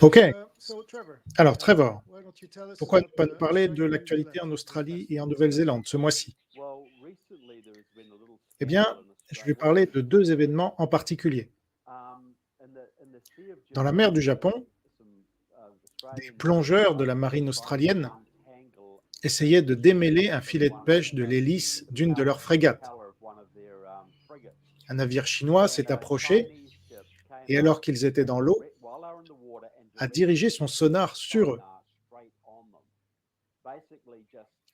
OK. Alors, Trevor, pourquoi ne pas nous parler de l'actualité en Australie et en Nouvelle-Zélande ce mois-ci? Eh bien, je vais parler de deux événements en particulier. Dans la mer du Japon, des plongeurs de la marine australienne essayaient de démêler un filet de pêche de l'hélice d'une de leurs frégates. Un navire chinois s'est approché et, alors qu'ils étaient dans l'eau, a dirigé son sonar sur eux.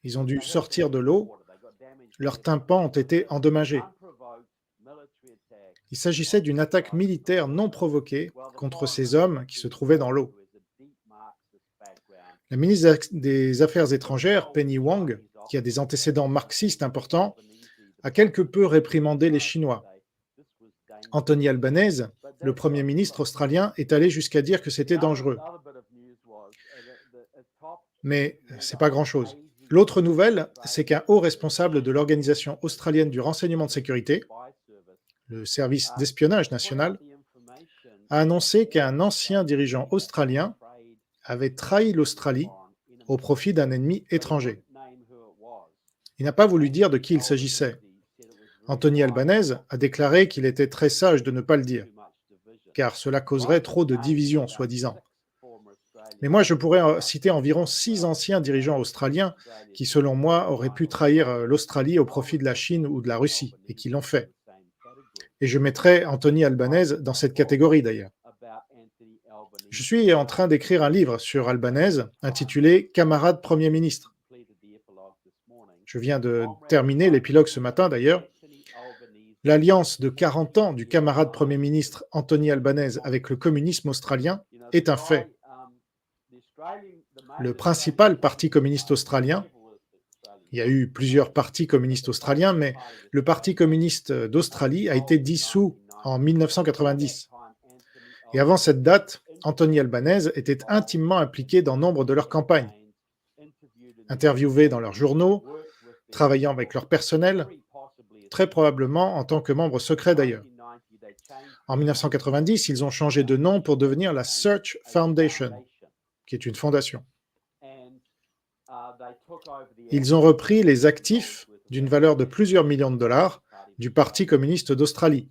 Ils ont dû sortir de l'eau, leurs tympans ont été endommagés. Il s'agissait d'une attaque militaire non provoquée contre ces hommes qui se trouvaient dans l'eau. La ministre des Affaires étrangères, Penny Wong, qui a des antécédents marxistes importants, a quelque peu réprimandé les Chinois. Anthony Albanese, le Premier ministre australien, est allé jusqu'à dire que c'était dangereux. Mais ce n'est pas grand-chose. L'autre nouvelle, c'est qu'un haut responsable de l'Organisation australienne du renseignement de sécurité, le service d'espionnage national, a annoncé qu'un ancien dirigeant australien avait trahi l'Australie au profit d'un ennemi étranger. Il n'a pas voulu dire de qui il s'agissait. Anthony Albanese a déclaré qu'il était très sage de ne pas le dire, car cela causerait trop de divisions, soi-disant. Mais moi, je pourrais citer environ 6 anciens dirigeants australiens qui, selon moi, auraient pu trahir l'Australie au profit de la Chine ou de la Russie, et qui l'ont fait. Et je mettrais Anthony Albanese dans cette catégorie, d'ailleurs. Je suis en train d'écrire un livre sur Albanese, intitulé « Camarade Premier ministre ». Je viens de terminer l'épilogue ce matin, d'ailleurs. L'alliance de 40 ans du camarade Premier ministre Anthony Albanese avec le communisme australien est un fait. Le principal parti communiste australien, il y a eu plusieurs partis communistes australiens, mais le Parti communiste d'Australie a été dissous en 1990. Et avant cette date, Anthony Albanese était intimement impliqué dans nombre de leurs campagnes. Interviewé dans leurs journaux, travaillant avec leur personnel, très probablement en tant que membre secret d'ailleurs. En 1990, ils ont changé de nom pour devenir la Search Foundation, qui est une fondation. Ils ont repris les actifs d'une valeur de plusieurs millions de dollars du Parti communiste d'Australie.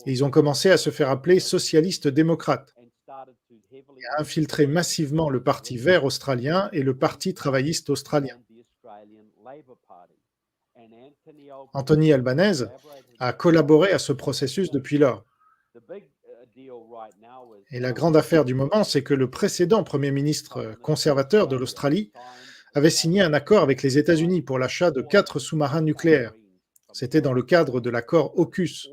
Et ils ont commencé à se faire appeler socialistes démocrates et à infiltrer massivement le Parti vert australien et le Parti travailliste australien. Anthony Albanese a collaboré à ce processus depuis lors. Et la grande affaire du moment, c'est que le précédent Premier ministre conservateur de l'Australie avait signé un accord avec les États-Unis pour l'achat de 4 sous-marins nucléaires. C'était dans le cadre de l'accord AUKUS,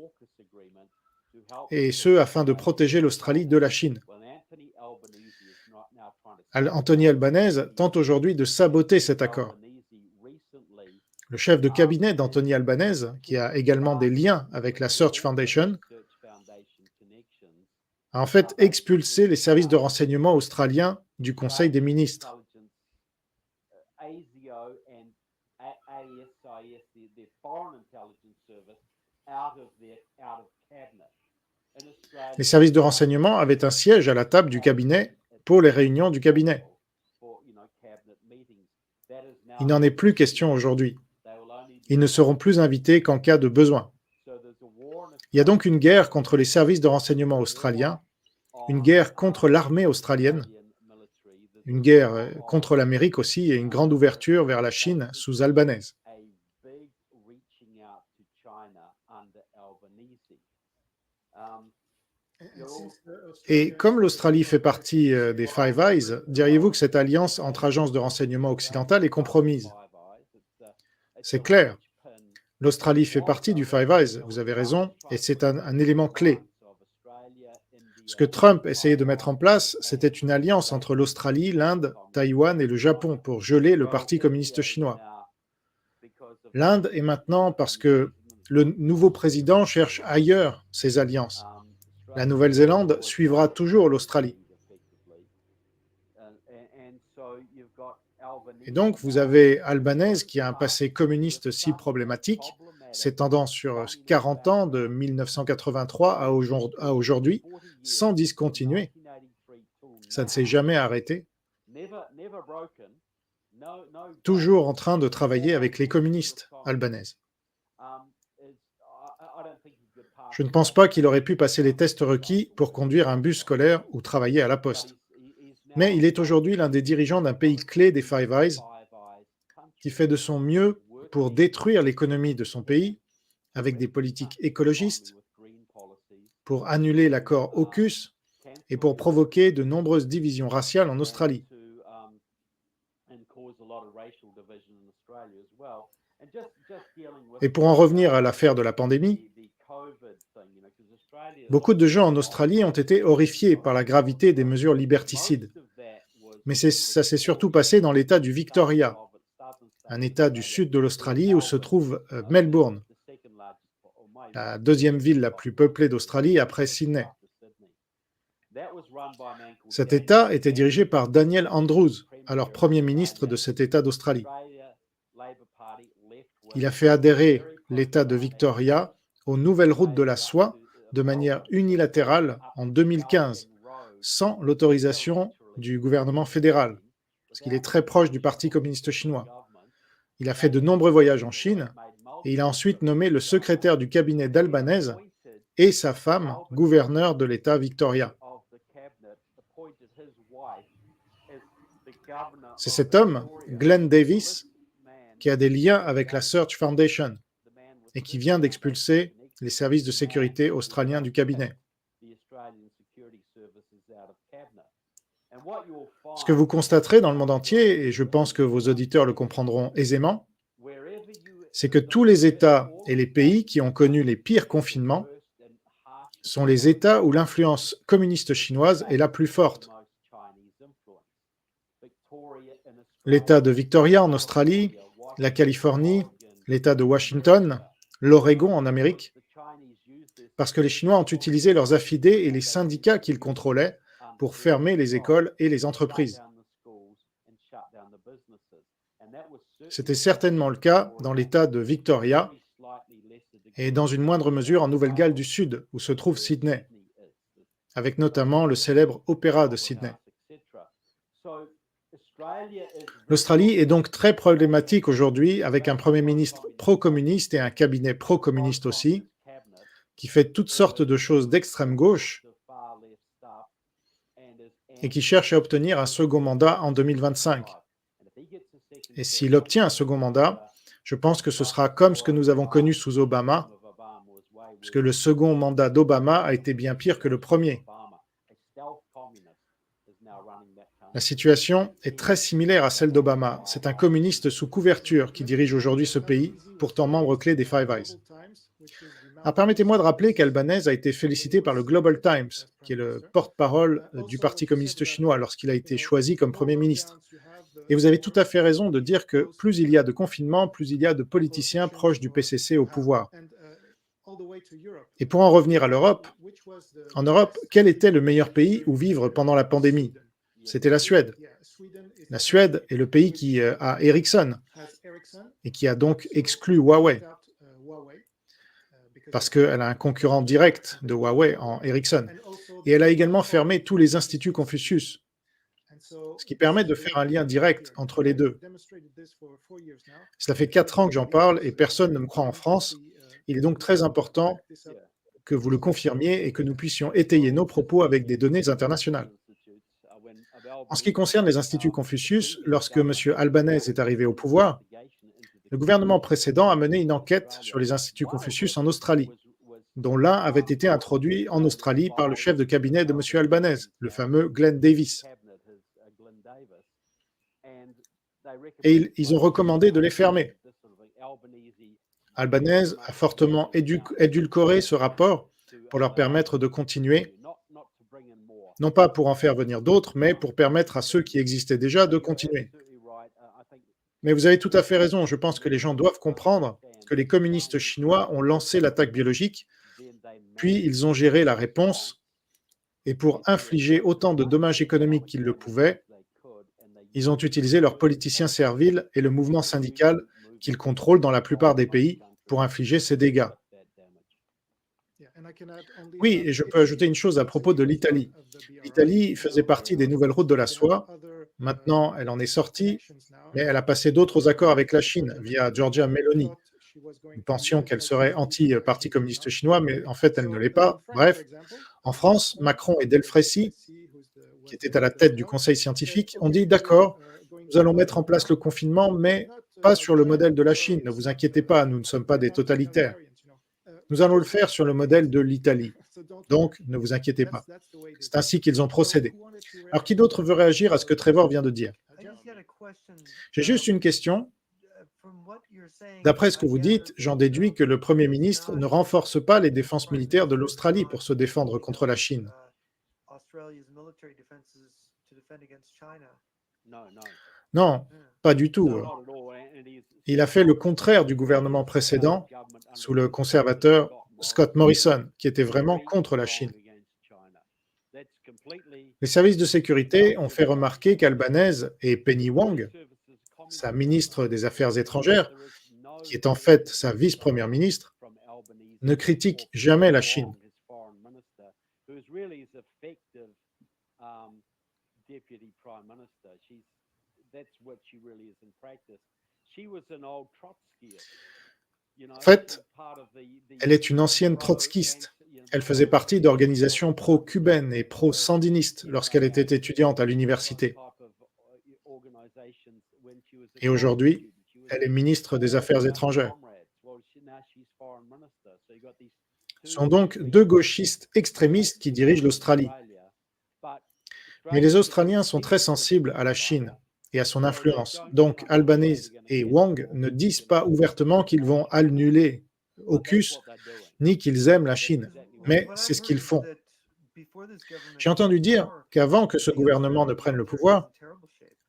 et ce, afin de protéger l'Australie de la Chine. Anthony Albanese tente aujourd'hui de saboter cet accord. Le chef de cabinet d'Anthony Albanese, qui a également des liens avec la Search Foundation, a en fait expulsé les services de renseignement australiens du Conseil des ministres. Les services de renseignement avaient un siège à la table du cabinet pour les réunions du cabinet. Il n'en est plus question aujourd'hui. Ils ne seront plus invités qu'en cas de besoin. Il y a donc une guerre contre les services de renseignement australiens, une guerre contre l'armée australienne, une guerre contre l'Amérique aussi, et une grande ouverture vers la Chine sous Albanese. Et comme l'Australie fait partie des Five Eyes, diriez-vous que cette alliance entre agences de renseignement occidentales est compromise? C'est clair. L'Australie fait partie du Five Eyes, vous avez raison, et c'est un élément clé. Ce que Trump essayait de mettre en place, c'était une alliance entre l'Australie, l'Inde, Taïwan et le Japon pour geler le Parti communiste chinois. L'Inde est maintenant parce que le nouveau président cherche ailleurs ses alliances. La Nouvelle-Zélande suivra toujours l'Australie. Et donc, vous avez Albanese qui a un passé communiste si problématique, s'étendant sur 40 ans, de 1983 à aujourd'hui, sans discontinuer. Ça ne s'est jamais arrêté, toujours en train de travailler avec les communistes albanaises. Je ne pense pas qu'il aurait pu passer les tests requis pour conduire un bus scolaire ou travailler à la poste. Mais il est aujourd'hui l'un des dirigeants d'un pays clé des Five Eyes qui fait de son mieux pour détruire l'économie de son pays avec des politiques écologistes, pour annuler l'accord AUKUS et pour provoquer de nombreuses divisions raciales en Australie. Et pour en revenir à l'affaire de la pandémie, beaucoup de gens en Australie ont été horrifiés par la gravité des mesures liberticides. Mais ça s'est surtout passé dans l'État du Victoria, un État du sud de l'Australie où se trouve Melbourne, la deuxième ville la plus peuplée d'Australie après Sydney. Cet État était dirigé par Daniel Andrews, alors Premier ministre de cet État d'Australie. Il a fait adhérer l'État de Victoria aux nouvelles routes de la soie de manière unilatérale en 2015, sans l'autorisation du gouvernement fédéral, parce qu'il est très proche du Parti communiste chinois. Il a fait de nombreux voyages en Chine et il a ensuite nommé le secrétaire du cabinet d'Albanese et sa femme gouverneur de l'État Victoria. C'est cet homme, Glenn Davis, qui a des liens avec la Search Foundation et qui vient d'expulser les services de sécurité australiens du cabinet. Ce que vous constaterez dans le monde entier, et je pense que vos auditeurs le comprendront aisément, c'est que tous les États et les pays qui ont connu les pires confinements sont les États où l'influence communiste chinoise est la plus forte. L'État de Victoria en Australie, la Californie, l'État de Washington, l'Oregon en Amérique, parce que les Chinois ont utilisé leurs affidés et les syndicats qu'ils contrôlaient pour fermer les écoles et les entreprises. C'était certainement le cas dans l'État de Victoria et dans une moindre mesure en Nouvelle-Galles du Sud, où se trouve Sydney, avec notamment le célèbre Opéra de Sydney. L'Australie est donc très problématique aujourd'hui, avec un Premier ministre pro-communiste et un cabinet pro-communiste aussi, qui fait toutes sortes de choses d'extrême gauche et qui cherche à obtenir un second mandat en 2025. Et s'il obtient un second mandat, je pense que ce sera comme ce que nous avons connu sous Obama, puisque le second mandat d'Obama a été bien pire que le premier. La situation est très similaire à celle d'Obama. C'est un communiste sous couverture qui dirige aujourd'hui ce pays, pourtant membre clé des Five Eyes. Alors, permettez-moi de rappeler qu'Albanese a été félicité par le Global Times, qui est le porte-parole du Parti communiste chinois lorsqu'il a été choisi comme Premier ministre. Et vous avez tout à fait raison de dire que plus il y a de confinement, plus il y a de politiciens proches du PCC au pouvoir. Et pour en revenir à l'Europe, en Europe, quel était le meilleur pays où vivre pendant la pandémie? C'était la Suède. La Suède est le pays qui a Ericsson et qui a donc exclu Huawei, parce qu'elle a un concurrent direct de Huawei en Ericsson. Et elle a également fermé tous les instituts Confucius, ce qui permet de faire un lien direct entre les deux. Cela fait 4 ans que j'en parle et personne ne me croit en France. Il est donc très important que vous le confirmiez et que nous puissions étayer nos propos avec des données internationales. En ce qui concerne les instituts Confucius, lorsque M. Albanese est arrivé au pouvoir, le gouvernement précédent a mené une enquête sur les instituts Confucius en Australie, dont l'un avait été introduit en Australie par le chef de cabinet de M. Albanese, le fameux Glenn Davis. Et ils ont recommandé de les fermer. Albanese a fortement édulcoré ce rapport pour leur permettre de continuer, non pas pour en faire venir d'autres, mais pour permettre à ceux qui existaient déjà de continuer. Mais vous avez tout à fait raison, je pense que les gens doivent comprendre que les communistes chinois ont lancé l'attaque biologique, puis ils ont géré la réponse, et pour infliger autant de dommages économiques qu'ils le pouvaient, ils ont utilisé leurs politiciens serviles et le mouvement syndical qu'ils contrôlent dans la plupart des pays, pour infliger ces dégâts. Oui, et je peux ajouter une chose à propos de l'Italie. L'Italie faisait partie des nouvelles routes de la soie. Maintenant, elle en est sortie, mais elle a passé d'autres accords avec la Chine via Giorgia Meloni. Nous pensions qu'elle serait anti-parti communiste chinois, mais en fait, elle ne l'est pas. Bref, en France, Macron et Delfrécy, qui étaient à la tête du conseil scientifique, ont dit d'accord, nous allons mettre en place le confinement, mais pas sur le modèle de la Chine. Ne vous inquiétez pas, nous ne sommes pas des totalitaires. Nous allons le faire sur le modèle de l'Italie. Donc, ne vous inquiétez pas. C'est ainsi qu'ils ont procédé. Alors, qui d'autre veut réagir à ce que Trevor vient de dire? J'ai juste une question. D'après ce que vous dites, j'en déduis que le Premier ministre ne renforce pas les défenses militaires de l'Australie pour se défendre contre la Chine. Non, pas du tout. Il a fait le contraire du gouvernement précédent, sous le conservateur Scott Morrison, qui était vraiment contre la Chine. Les services de sécurité ont fait remarquer qu'Albanese et Penny Wong, sa ministre des Affaires étrangères, qui est en fait sa vice-première ministre, ne critiquent jamais la Chine. En fait, elle est une ancienne trotskiste. Elle faisait partie d'organisations pro-cubaines et pro-sandinistes lorsqu'elle était étudiante à l'université. Et aujourd'hui, elle est ministre des Affaires étrangères. Ce sont donc deux gauchistes extrémistes qui dirigent l'Australie. Mais les Australiens sont très sensibles à la Chine et à son influence. Donc Albanese et Wong ne disent pas ouvertement qu'ils vont annuler AUKUS ni qu'ils aiment la Chine, mais c'est ce qu'ils font. J'ai entendu dire qu'avant que ce gouvernement ne prenne le pouvoir,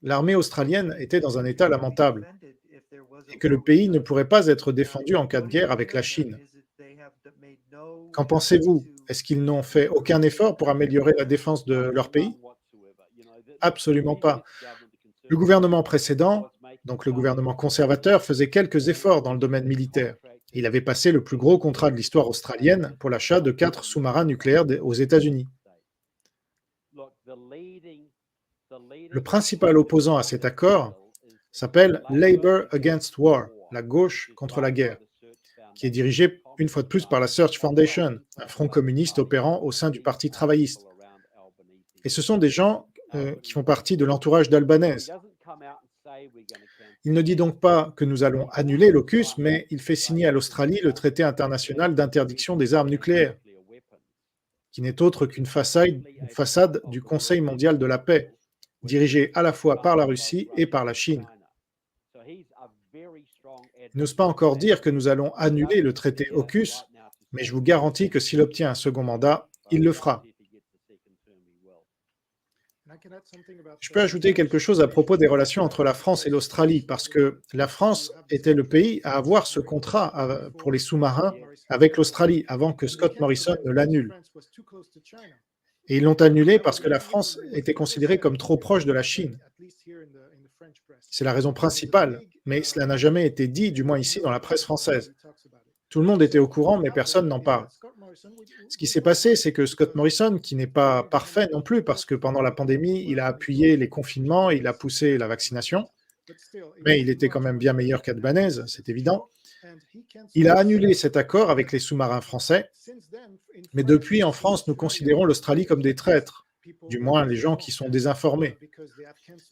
l'armée australienne était dans un état lamentable et que le pays ne pourrait pas être défendu en cas de guerre avec la Chine. Qu'en pensez-vous? Est-ce qu'ils n'ont fait aucun effort pour améliorer la défense de leur pays? Absolument pas. Le gouvernement précédent, donc le gouvernement conservateur, faisait quelques efforts dans le domaine militaire. Il avait passé le plus gros contrat de l'histoire australienne pour l'achat de 4 sous-marins nucléaires aux États-Unis. Le principal opposant à cet accord s'appelle Labour Against War, la gauche contre la guerre, qui est dirigé une fois de plus par la Search Foundation, un front communiste opérant au sein du Parti travailliste. Et ce sont des gens qui font partie de l'entourage d'Albanese. Il ne dit donc pas que nous allons annuler l'AUKUS, mais il fait signer à l'Australie le traité international d'interdiction des armes nucléaires, qui n'est autre qu'une façade du Conseil mondial de la paix, dirigé à la fois par la Russie et par la Chine. Il n'ose pas encore dire que nous allons annuler le traité AUKUS, mais je vous garantis que s'il obtient un second mandat, il le fera. Je peux ajouter quelque chose à propos des relations entre la France et l'Australie, parce que la France était le pays à avoir ce contrat pour les sous-marins avec l'Australie, avant que Scott Morrison ne l'annule. Et ils l'ont annulé parce que la France était considérée comme trop proche de la Chine. C'est la raison principale, mais cela n'a jamais été dit, du moins ici dans la presse française. Tout le monde était au courant, mais personne n'en parle. Ce qui s'est passé, c'est que Scott Morrison, qui n'est pas parfait non plus, parce que pendant la pandémie, il a appuyé les confinements, il a poussé la vaccination, mais il était quand même bien meilleur qu'Albanese, c'est évident. Il a annulé cet accord avec les sous-marins français, mais depuis, en France, nous considérons l'Australie comme des traîtres, du moins les gens qui sont désinformés,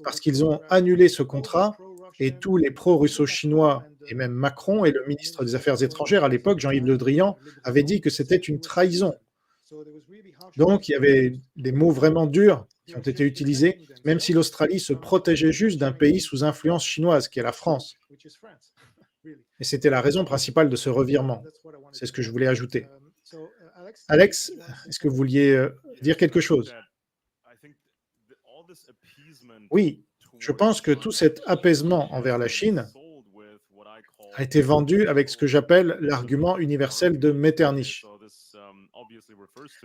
parce qu'ils ont annulé ce contrat et tous les pro-russo-chinois, et même Macron et le ministre des Affaires étrangères à l'époque, Jean-Yves Le Drian, avaient dit que c'était une trahison. Donc il y avait des mots vraiment durs qui ont été utilisés, même si l'Australie se protégeait juste d'un pays sous influence chinoise, qui est la France. Et c'était la raison principale de ce revirement. C'est ce que je voulais ajouter. Alex, est-ce que vous vouliez dire quelque chose? Oui, je pense que tout cet apaisement envers la Chine a été vendu avec ce que j'appelle l'argument universel de Metternich.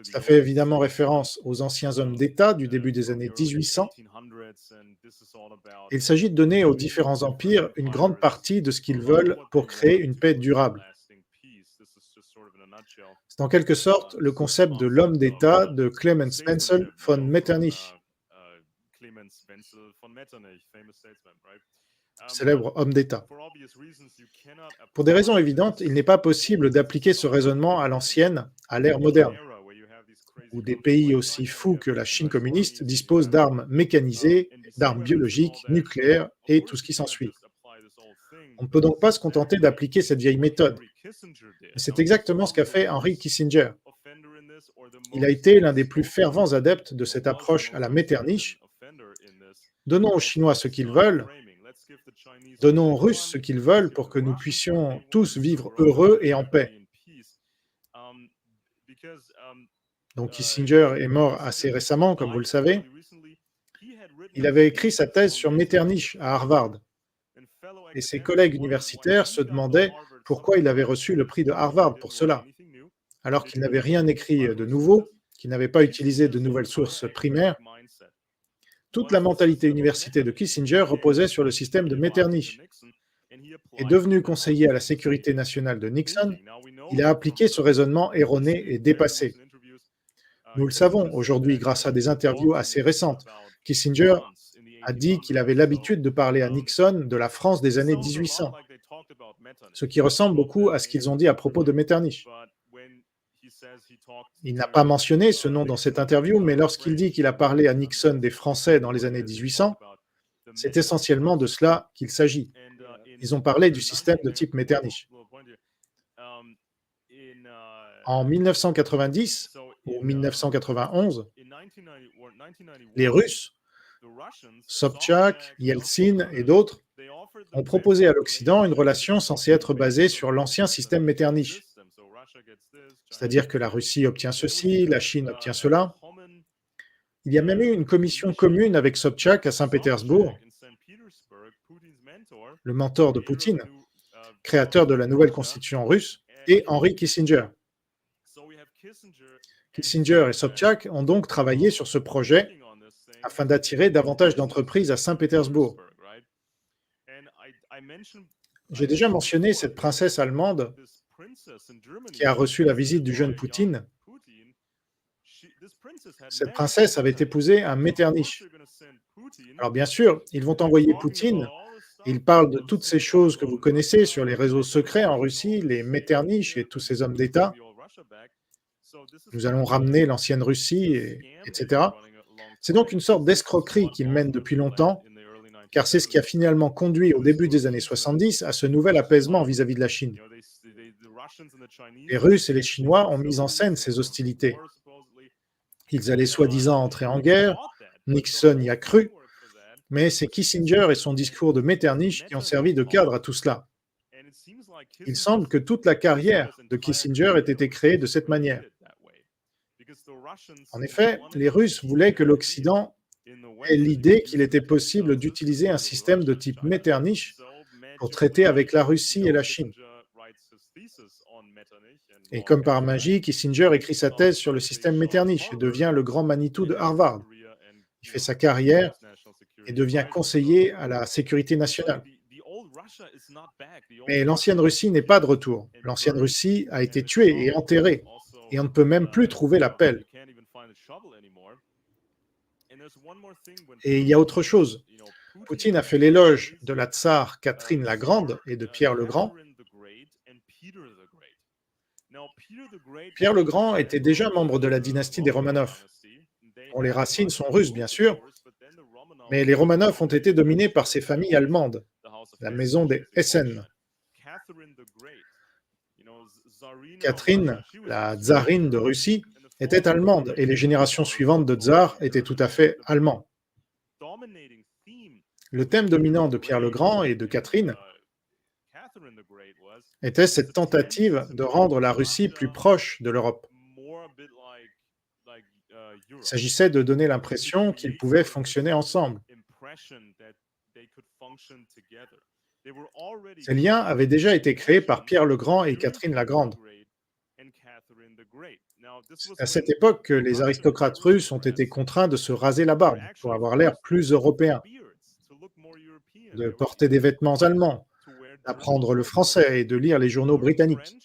Cela fait évidemment référence aux anciens hommes d'État du début des années 1800. Il s'agit de donner aux différents empires une grande partie de ce qu'ils veulent pour créer une paix durable. C'est en quelque sorte le concept de l'homme d'État de Clemens Wenzel von Metternich, célèbre homme d'État. Pour des raisons évidentes, il n'est pas possible d'appliquer ce raisonnement à l'ancienne, à l'ère moderne, où des pays aussi fous que la Chine communiste disposent d'armes mécanisées, d'armes biologiques, nucléaires et tout ce qui s'ensuit. On ne peut donc pas se contenter d'appliquer cette vieille méthode. Mais c'est exactement ce qu'a fait Henry Kissinger. Il a été l'un des plus fervents adeptes de cette approche à la Metternich. Donnons aux Chinois ce qu'ils veulent, donnons aux Russes ce qu'ils veulent pour que nous puissions tous vivre heureux et en paix. Donc Kissinger est mort assez récemment, comme vous le savez. Il avait écrit sa thèse sur Metternich à Harvard. Et ses collègues universitaires se demandaient pourquoi il avait reçu le prix de Harvard pour cela, alors qu'il n'avait rien écrit de nouveau, qu'il n'avait pas utilisé de nouvelles sources primaires. Toute la mentalité universitaire de Kissinger reposait sur le système de Metternich. Et devenu conseiller à la sécurité nationale de Nixon, il a appliqué ce raisonnement erroné et dépassé. Nous le savons aujourd'hui grâce à des interviews assez récentes. Kissinger a dit qu'il avait l'habitude de parler à Nixon de la France des années 1800, ce qui ressemble beaucoup à ce qu'ils ont dit à propos de Metternich. Il n'a pas mentionné ce nom dans cette interview, mais lorsqu'il dit qu'il a parlé à Nixon des Français dans les années 1800, c'est essentiellement de cela qu'il s'agit. Ils ont parlé du système de type Metternich. En 1990 ou 1991, les Russes, Sobchak, Yeltsin et d'autres, ont proposé à l'Occident une relation censée être basée sur l'ancien système Metternich. C'est-à-dire que la Russie obtient ceci, la Chine obtient cela. Il y a même eu une commission commune avec Sobchak à Saint-Pétersbourg, le mentor de Poutine, créateur de la nouvelle constitution russe, et Henry Kissinger. Kissinger et Sobchak ont donc travaillé sur ce projet afin d'attirer davantage d'entreprises à Saint-Pétersbourg. J'ai déjà mentionné cette princesse allemande qui a reçu la visite du jeune Poutine. Cette princesse avait épousé un Metternich. Alors bien sûr, ils vont envoyer Poutine. Ils parlent de toutes ces choses que vous connaissez sur les réseaux secrets en Russie, les Metternich et tous ces hommes d'État. Nous allons ramener l'ancienne Russie, etc. C'est donc une sorte d'escroquerie qu'ils mènent depuis longtemps, car c'est ce qui a finalement conduit au début des années 70 à ce nouvel apaisement vis-à-vis de la Chine. Les Russes et les Chinois ont mis en scène ces hostilités. Ils allaient soi-disant entrer en guerre, Nixon y a cru, mais c'est Kissinger et son discours de Metternich qui ont servi de cadre à tout cela. Il semble que toute la carrière de Kissinger ait été créée de cette manière. En effet, les Russes voulaient que l'Occident ait l'idée qu'il était possible d'utiliser un système de type Metternich pour traiter avec la Russie et la Chine. Et comme par magie, Kissinger écrit sa thèse sur le système Metternich et devient le grand Manitou de Harvard. Il fait sa carrière et devient conseiller à la sécurité nationale. Mais l'ancienne Russie n'est pas de retour. L'ancienne Russie a été tuée et enterrée, et on ne peut même plus trouver la pelle. Et il y a autre chose. Poutine a fait l'éloge de la tsare Catherine la Grande et de Pierre le Grand. Pierre le Grand était déjà membre de la dynastie des Romanov, dont les racines sont russes, bien sûr, mais les Romanov ont été dominés par ces familles allemandes, la maison des Hessen. Catherine, la tsarine de Russie, était allemande et les générations suivantes de tsars étaient tout à fait allemands. Le thème dominant de Pierre le Grand et de Catherine était cette tentative de rendre la Russie plus proche de l'Europe. Il s'agissait de donner l'impression qu'ils pouvaient fonctionner ensemble. Ces liens avaient déjà été créés par Pierre le Grand et Catherine la Grande. C'est à cette époque que les aristocrates russes ont été contraints de se raser la barbe pour avoir l'air plus européens, de porter des vêtements allemands, d'apprendre le français et de lire les journaux britanniques.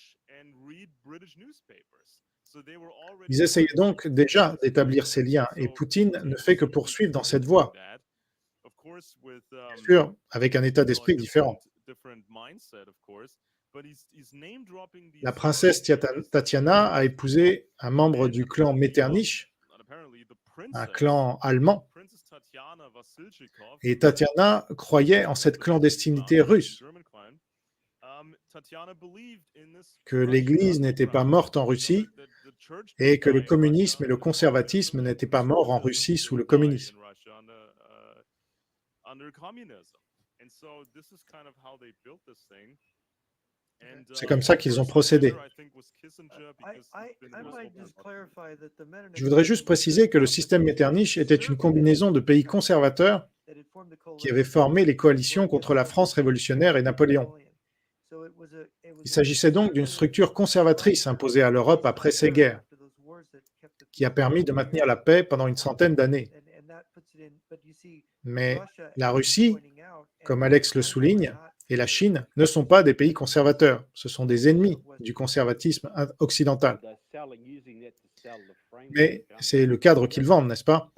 Ils essayaient donc déjà d'établir ces liens et Poutine ne fait que poursuivre dans cette voie, bien sûr, avec un état d'esprit différent. La princesse Tatiana a épousé un membre du clan Metternich, un clan allemand, et Tatiana croyait en cette clandestinité russe, que l'Église n'était pas morte en Russie et que le communisme et le conservatisme n'étaient pas morts en Russie sous le communisme. C'est comme ça qu'ils ont procédé. Je voudrais juste préciser que le système Metternich était une combinaison de pays conservateurs qui avaient formé les coalitions contre la France révolutionnaire et Napoléon. Il s'agissait donc d'une structure conservatrice imposée à l'Europe après ces guerres, qui a permis de maintenir la paix pendant une centaine d'années. Mais la Russie, comme Alex le souligne, et la Chine ne sont pas des pays conservateurs, ce sont des ennemis du conservatisme occidental. Mais c'est le cadre qu'ils vendent, n'est-ce pas?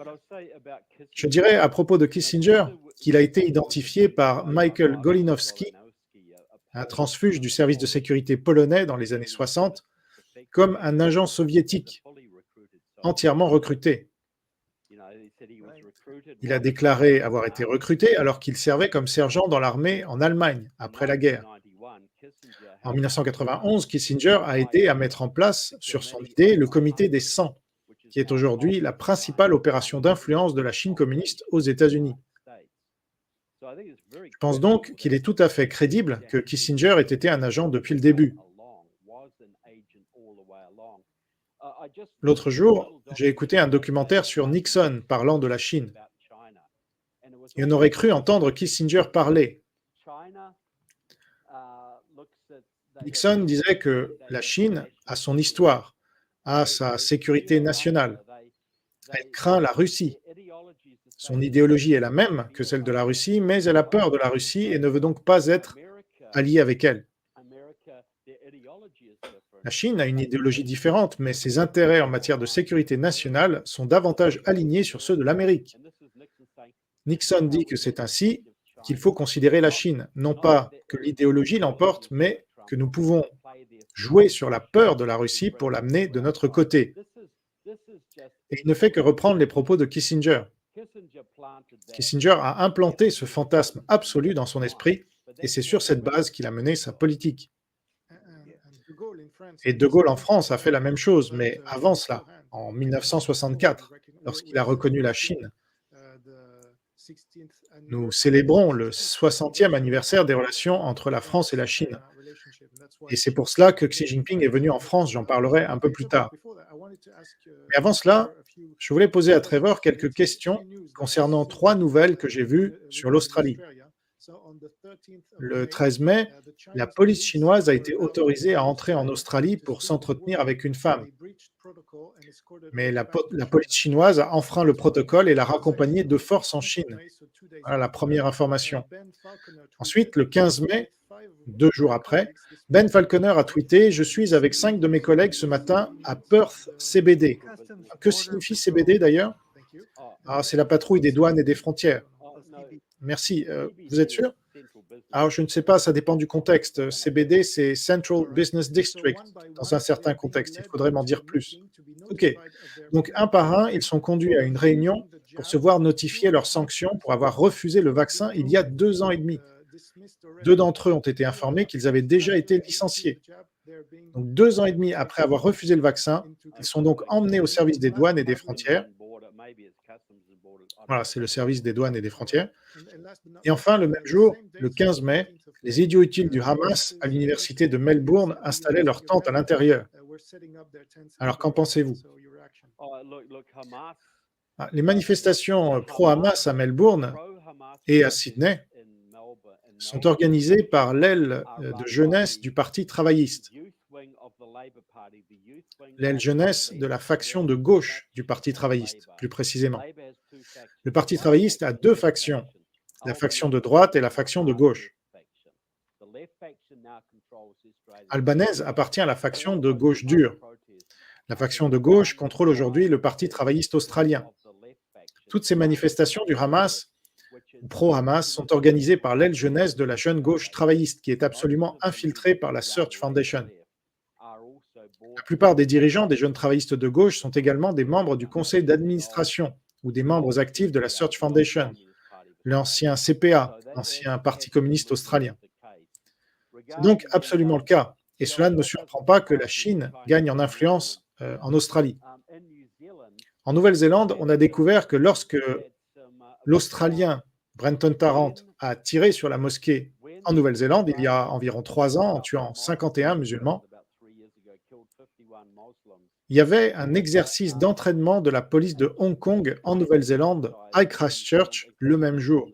Je dirais à propos de Kissinger qu'il a été identifié par Michael Golinowski, un transfuge du service de sécurité polonais dans les années 60, comme un agent soviétique entièrement recruté. Il a déclaré avoir été recruté alors qu'il servait comme sergent dans l'armée en Allemagne après la guerre. En 1991, Kissinger a aidé à mettre en place, sur son idée, le Comité des 100, qui est aujourd'hui la principale opération d'influence de la Chine communiste aux États-Unis. Je pense donc qu'il est tout à fait crédible que Kissinger ait été un agent depuis le début. L'autre jour, j'ai écouté un documentaire sur Nixon parlant de la Chine. Et on aurait cru entendre Kissinger parler. Nixon disait que la Chine a son histoire, a sa sécurité nationale. Elle craint la Russie. Son idéologie est la même que celle de la Russie, mais elle a peur de la Russie et ne veut donc pas être alliée avec elle. La Chine a une idéologie différente, mais ses intérêts en matière de sécurité nationale sont davantage alignés sur ceux de l'Amérique. Nixon dit que c'est ainsi qu'il faut considérer la Chine, non pas que l'idéologie l'emporte, mais que nous pouvons jouer sur la peur de la Russie pour l'amener de notre côté. Et il ne fait que reprendre les propos de Kissinger. Kissinger a implanté ce fantasme absolu dans son esprit, et c'est sur cette base qu'il a mené sa politique. Et De Gaulle en France a fait la même chose, mais avant cela, en 1964, lorsqu'il a reconnu la Chine. Nous célébrons le 60e anniversaire des relations entre la France et la Chine. Et c'est pour cela que Xi Jinping est venu en France, j'en parlerai un peu plus tard. Mais avant cela, je voulais poser à Trevor quelques questions concernant 3 nouvelles que j'ai vues sur l'Australie. Le 13 mai, la police chinoise a été autorisée à entrer en Australie pour s'entretenir avec une femme. Mais la police chinoise a enfreint le protocole et l'a raccompagnée de force en Chine. Voilà la première information. Ensuite, le 15 mai, 2 jours après, Ben Falconer a tweeté « Je suis avec 5 de mes collègues ce matin à Perth CBD ». Que signifie CBD d'ailleurs? C'est la patrouille des douanes et des frontières. Merci. Vous êtes sûr? Alors, je ne sais pas, ça dépend du contexte. CBD, c'est Central Business District, dans un certain contexte. Il faudrait m'en dire plus. OK. Donc, un par un, ils sont conduits à une réunion pour se voir notifier leurs sanctions pour avoir refusé le vaccin il y a 2 ans et demi. 2 d'entre eux ont été informés qu'ils avaient déjà été licenciés. Donc, 2 ans et demi après avoir refusé le vaccin, ils sont donc emmenés au service des douanes et des frontières. Voilà, c'est le service des douanes et des frontières. Et enfin, le même jour, le 15 mai, les idiots utiles du Hamas à l'université de Melbourne installaient leurs tentes à l'intérieur. Alors, qu'en pensez-vous? Les manifestations pro-Hamas à Melbourne et à Sydney sont organisées par l'aile de jeunesse du Parti travailliste, l'aile jeunesse de la faction de gauche du Parti travailliste, plus précisément. Le Parti travailliste a 2 factions, la faction de droite et la faction de gauche. Albanese appartient à la faction de gauche dure. La faction de gauche contrôle aujourd'hui le Parti travailliste australien. Toutes ces manifestations du Hamas ou pro-Hamas sont organisées par l'aile jeunesse de la jeune gauche travailliste qui est absolument infiltrée par la Search Foundation. La plupart des dirigeants des jeunes travaillistes de gauche sont également des membres du conseil d'administration ou des membres actifs de la Search Foundation, l'ancien CPA, l'ancien Parti communiste australien. C'est donc absolument le cas, et cela ne me surprend pas que la Chine gagne en influence en Australie. En Nouvelle-Zélande, on a découvert que lorsque l'Australien Brenton Tarrant a tiré sur la mosquée en Nouvelle-Zélande il y a environ 3 ans en tuant 51 musulmans, il y avait un exercice d'entraînement de la police de Hong Kong en Nouvelle-Zélande à Christchurch le même jour.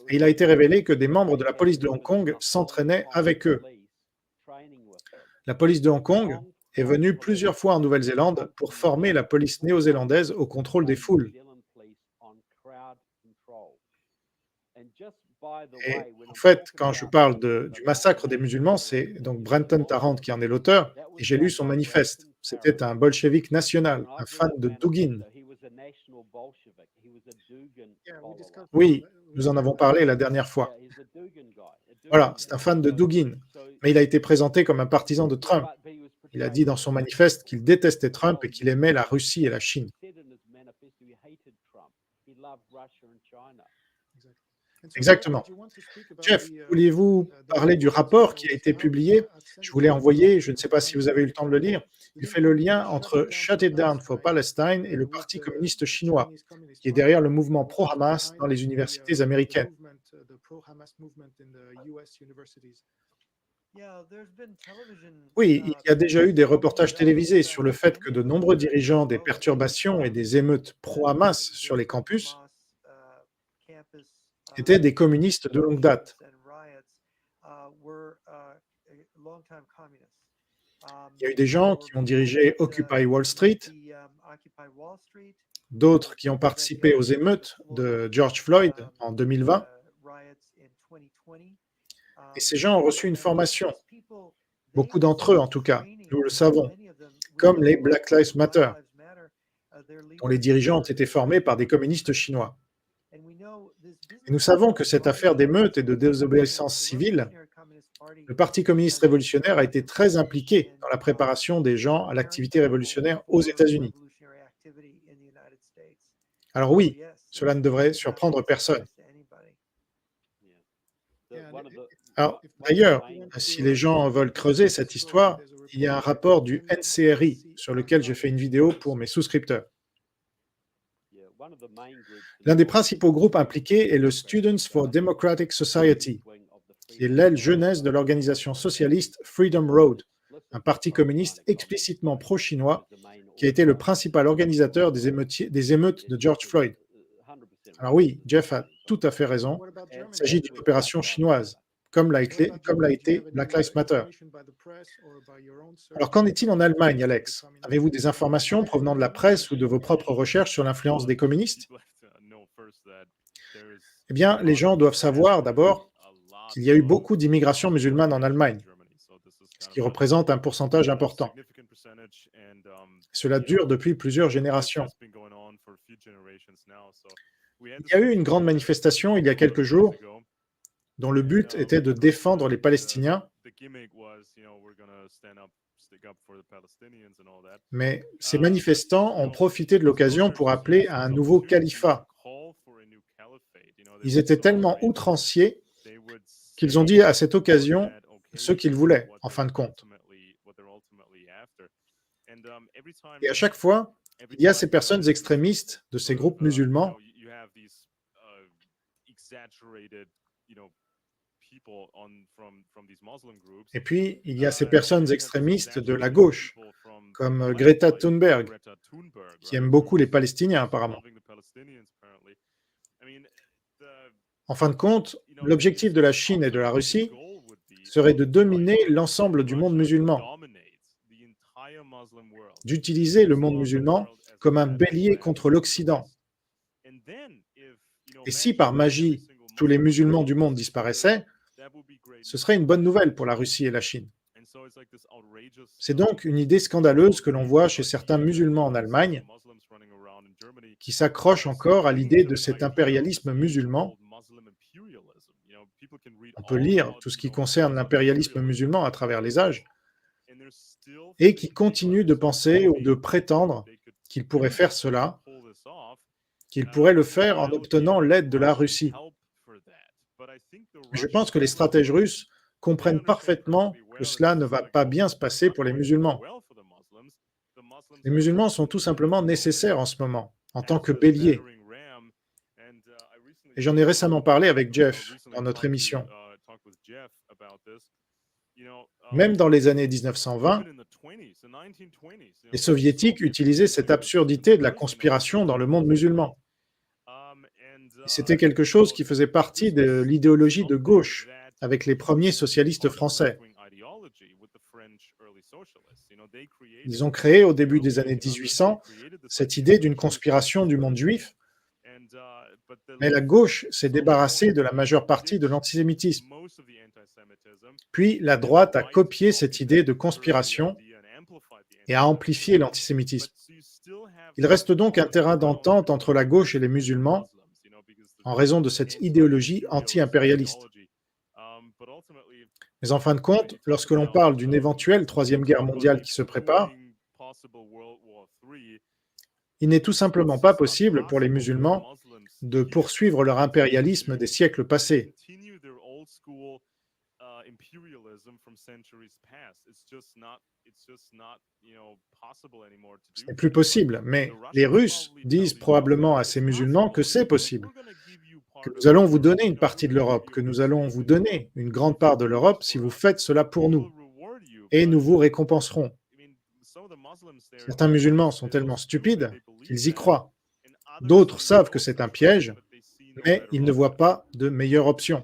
Et il a été révélé que des membres de la police de Hong Kong s'entraînaient avec eux. La police de Hong Kong est venue plusieurs fois en Nouvelle-Zélande pour former la police néo-zélandaise au contrôle des foules. Et en fait, quand je parle du massacre des musulmans, c'est donc Brenton Tarrant qui en est l'auteur, et j'ai lu son manifeste. C'était un bolchevique national, un fan de Dugin. Oui, nous en avons parlé la dernière fois. Voilà, c'est un fan de Dugin, mais il a été présenté comme un partisan de Trump. Il a dit dans son manifeste qu'il détestait Trump et qu'il aimait la Russie et la Chine. Exactement. Jeff, vouliez-vous parler du rapport qui a été publié? Je vous l'ai envoyé, je ne sais pas si vous avez eu le temps de le lire. Il fait le lien entre Shut It Down for Palestine et le Parti communiste chinois, qui est derrière le mouvement pro-Hamas dans les universités américaines. Oui, il y a déjà eu des reportages télévisés sur le fait que de nombreux dirigeants des perturbations et des émeutes pro-Hamas sur les campus étaient des communistes de longue date. Il y a eu des gens qui ont dirigé Occupy Wall Street, d'autres qui ont participé aux émeutes de George Floyd en 2020, et ces gens ont reçu une formation, beaucoup d'entre eux en tout cas, nous le savons, comme les Black Lives Matter, dont les dirigeants ont été formés par des communistes chinois. Et nous savons que cette affaire d'émeute et de désobéissance civile, le Parti communiste révolutionnaire a été très impliqué dans la préparation des gens à l'activité révolutionnaire aux États-Unis. Alors oui, cela ne devrait surprendre personne. Alors, d'ailleurs, si les gens veulent creuser cette histoire, il y a un rapport du NCRI sur lequel j'ai fait une vidéo pour mes souscripteurs. L'un des principaux groupes impliqués est le Students for Democratic Society, qui est l'aile jeunesse de l'organisation socialiste Freedom Road, un parti communiste explicitement pro-chinois qui a été le principal organisateur des émeutes de George Floyd. Alors oui, Jeff a tout à fait raison, il s'agit d'une opération chinoise, comme l'a été Black Lives Matter. Alors qu'en est-il en Allemagne, Alex? Avez-vous des informations provenant de la presse ou de vos propres recherches sur l'influence des communistes? Eh bien, les gens doivent savoir d'abord qu'il y a eu beaucoup d'immigration musulmane en Allemagne, ce qui représente un pourcentage important. Cela dure depuis plusieurs générations. Il y a eu une grande manifestation il y a quelques jours dont le but était de défendre les Palestiniens, mais ces manifestants ont profité de l'occasion pour appeler à un nouveau califat. Ils étaient tellement outranciers qu'ils ont dit à cette occasion ce qu'ils voulaient, en fin de compte. Et à chaque fois, il y a ces personnes extrémistes de ces groupes musulmans et puis il y a ces personnes extrémistes de la gauche, comme Greta Thunberg, qui aiment beaucoup les Palestiniens apparemment. En fin de compte, l'objectif de la Chine et de la Russie serait de dominer l'ensemble du monde musulman, d'utiliser le monde musulman comme un bélier contre l'Occident. Et si par magie tous les musulmans du monde disparaissaient, Ce serait une bonne nouvelle pour la Russie et la Chine. C'est donc une idée scandaleuse que l'on voit chez certains musulmans en Allemagne qui s'accrochent encore à l'idée de cet impérialisme musulman. On peut lire tout ce qui concerne l'impérialisme musulman à travers les âges et qui continuent de penser ou de prétendre qu'ils pourraient faire cela, qu'ils pourraient le faire en obtenant l'aide de la Russie. Je pense que les stratèges russes comprennent parfaitement que cela ne va pas bien se passer pour les musulmans. Les musulmans sont tout simplement nécessaires en ce moment, en tant que béliers. Et j'en ai récemment parlé avec Jeff dans notre émission. Même dans les années 1920, les soviétiques utilisaient cette absurdité de la conspiration dans le monde musulman. C'était quelque chose qui faisait partie de l'idéologie de gauche avec les premiers socialistes français. Ils ont créé au début des années 1800 cette idée d'une conspiration du monde juif, mais la gauche s'est débarrassée de la majeure partie de l'antisémitisme. Puis la droite a copié cette idée de conspiration et a amplifié l'antisémitisme. Il reste donc un terrain d'entente entre la gauche et les musulmans en raison de cette idéologie anti-impérialiste. Mais en fin de compte, lorsque l'on parle d'une éventuelle troisième guerre mondiale qui se prépare, il n'est tout simplement pas possible pour les musulmans de poursuivre leur impérialisme des siècles passés. Ce n'est plus possible, mais les Russes disent probablement à ces musulmans que c'est possible, que nous allons vous donner une partie de l'Europe, que nous allons vous donner une grande part de l'Europe si vous faites cela pour nous, et nous vous récompenserons. Certains musulmans sont tellement stupides qu'ils y croient. D'autres savent que c'est un piège, mais ils ne voient pas de meilleure option.